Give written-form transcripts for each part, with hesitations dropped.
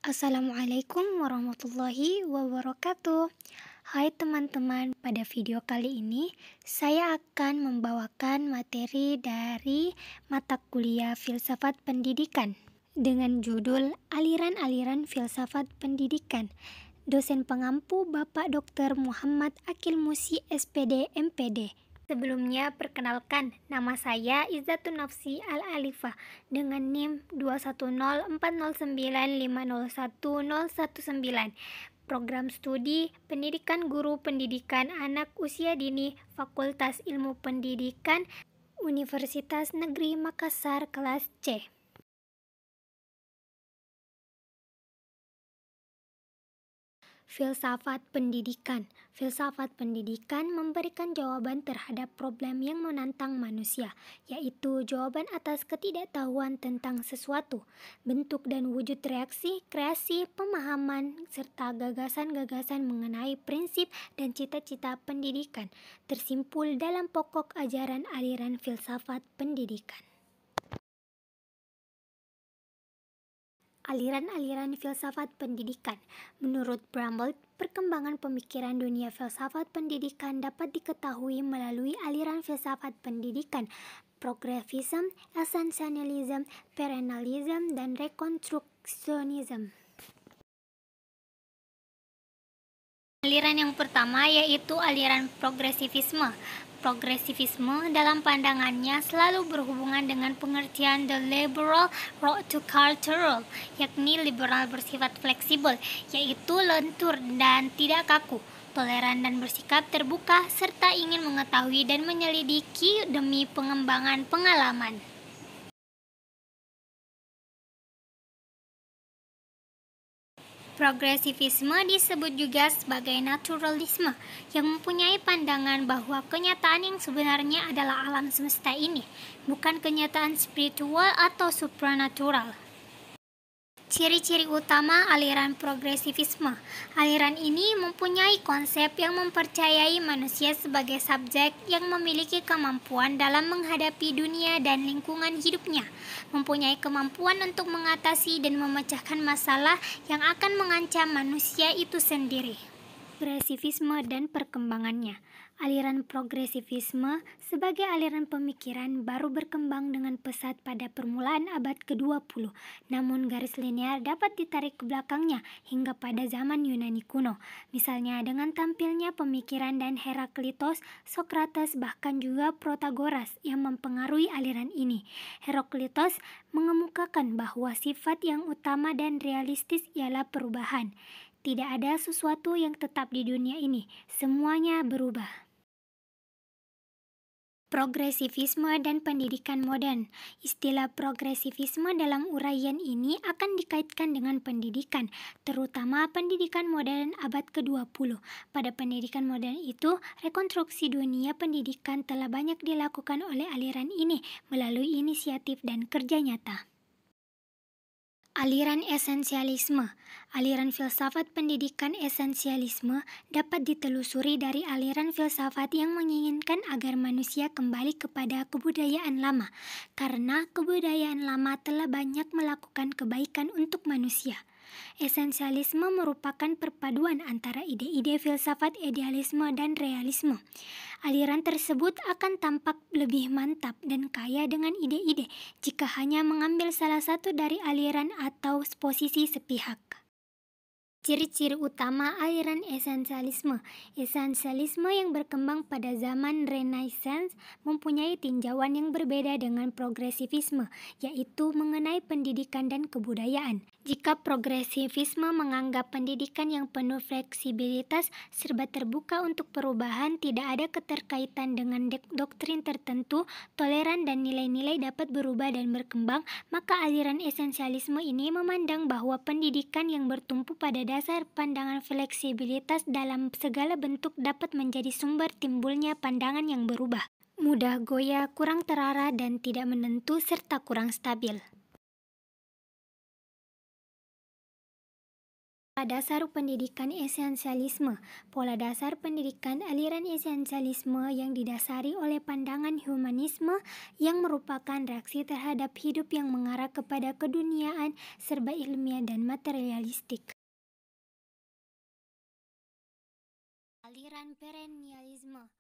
Assalamualaikum warahmatullahi wabarakatuh. Hai teman-teman, pada video kali ini saya akan membawakan materi dari mata kuliah Filsafat Pendidikan dengan judul Aliran-aliran Filsafat Pendidikan. Dosen pengampu Bapak Dr. Muhammad Akil Musi SPD MPD. Sebelumnya perkenalkan, nama saya Izzatun Nafsi Al-Alifah dengan NIM 2104095010119. Program studi Pendidikan Guru Pendidikan Anak Usia Dini Fakultas Ilmu Pendidikan Universitas Negeri Makassar kelas C. Filsafat pendidikan. Filsafat pendidikan memberikan jawaban terhadap problem yang menantang manusia, yaitu jawaban atas ketidaktahuan tentang sesuatu, bentuk dan wujud reaksi, kreasi, pemahaman, serta gagasan-gagasan mengenai prinsip dan cita-cita pendidikan, tersimpul dalam pokok ajaran aliran filsafat pendidikan. Aliran-aliran filsafat pendidikan. Menurut Bramble, perkembangan pemikiran dunia filsafat pendidikan dapat diketahui melalui aliran filsafat pendidikan, progressivism, essentialism, perennialism, dan reconstructionism. Aliran yang pertama yaitu aliran progresivisme. Progresivisme dalam pandangannya selalu berhubungan dengan pengertian the liberal road to cultural, yakni liberal bersifat fleksibel, yaitu lentur dan tidak kaku, toleran dan bersikap terbuka, serta ingin mengetahui dan menyelidiki demi pengembangan pengalaman. Progresivisme disebut juga sebagai naturalisme, yang mempunyai pandangan bahwa kenyataan yang sebenarnya adalah alam semesta ini, bukan kenyataan spiritual atau supranatural. Ciri-ciri utama aliran progresivisme. Aliran ini mempunyai konsep yang mempercayai manusia sebagai subjek yang memiliki kemampuan dalam menghadapi dunia dan lingkungan hidupnya, mempunyai kemampuan untuk mengatasi dan memecahkan masalah yang akan mengancam manusia itu sendiri. Progresivisme dan perkembangannya. Aliran progresivisme sebagai aliran pemikiran baru berkembang dengan pesat pada permulaan abad ke-20, namun garis linear dapat ditarik ke belakangnya hingga pada zaman Yunani kuno, misalnya dengan tampilnya pemikiran dan Heraklitos, Sokrates, bahkan juga Protagoras yang mempengaruhi aliran ini. Heraklitos mengemukakan bahwa sifat yang utama dan realistis ialah perubahan. Tidak ada sesuatu yang tetap di dunia ini, semuanya berubah. Progresivisme dan pendidikan modern. Istilah progresivisme dalam uraian ini akan dikaitkan dengan pendidikan, terutama pendidikan modern abad ke-20. Pada pendidikan modern itu, rekonstruksi dunia pendidikan telah banyak dilakukan oleh aliran ini melalui inisiatif dan kerja nyata. Aliran esensialisme. Aliran filsafat pendidikan esensialisme dapat ditelusuri dari aliran filsafat yang menginginkan agar manusia kembali kepada kebudayaan lama, karena kebudayaan lama telah banyak melakukan kebaikan untuk manusia. Esensialisme merupakan perpaduan antara ide-ide filsafat idealisme dan realisme. Aliran tersebut akan tampak lebih mantap dan kaya dengan ide-ide jika hanya mengambil salah satu dari aliran atau posisi sepihak. Ciri-ciri utama aliran esensialisme. Esensialisme yang berkembang pada zaman Renaissance mempunyai tinjauan yang berbeda dengan progresivisme, yaitu mengenai pendidikan dan kebudayaan. Jika progresivisme menganggap pendidikan yang penuh fleksibilitas, serba terbuka untuk perubahan, tidak ada keterkaitan dengan doktrin tertentu, toleran dan nilai-nilai dapat berubah dan berkembang, maka aliran esensialisme ini memandang bahwa pendidikan yang bertumpu pada dasar pandangan fleksibilitas dalam segala bentuk dapat menjadi sumber timbulnya pandangan yang berubah, mudah goyah, kurang terarah dan tidak menentu serta kurang stabil. Pola dasar pendidikan esensialisme. Pola dasar pendidikan aliran esensialisme yang didasari oleh pandangan humanisme yang merupakan reaksi terhadap hidup yang mengarah kepada keduniaan serba ilmiah dan materialistik. Aliran perennialisme.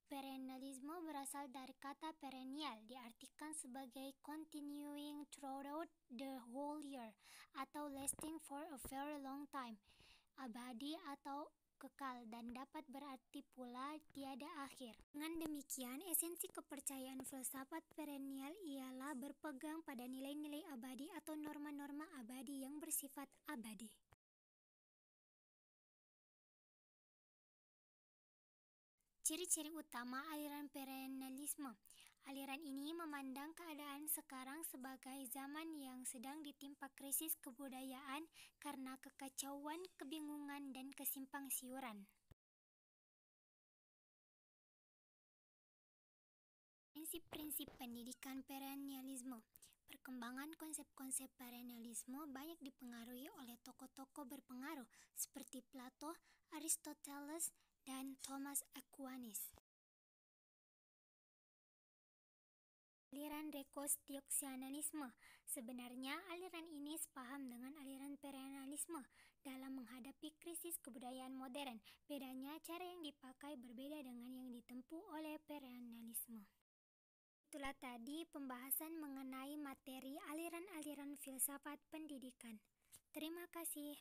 Perennialisme berasal dari kata perennial, diartikan sebagai continuing throughout the whole year atau lasting for a very long time, abadi atau kekal, dan dapat berarti pula tiada akhir. Dengan demikian, esensi kepercayaan filsafat perennial ialah berpegang pada nilai-nilai abadi atau norma-norma abadi yang bersifat abadi. Ciri-ciri utama aliran perennialisme. Aliran ini memandang keadaan sekarang sebagai zaman yang sedang ditimpa krisis kebudayaan karena kekacauan, kebingungan, dan kesimpang-siuran. Prinsip-prinsip pendidikan perennialisme. Perkembangan konsep-konsep perennialisme banyak dipengaruhi oleh tokoh-tokoh berpengaruh seperti Plato, Aristoteles, dan Thomas Aquinas. Aliran rekonstruksionalisme. Sebenarnya aliran ini sepaham dengan aliran perennialisme dalam menghadapi krisis kebudayaan modern. Bedanya cara yang dipakai berbeda dengan yang ditempuh oleh perennialisme. Itulah tadi pembahasan mengenai materi aliran-aliran filsafat pendidikan. Terima kasih.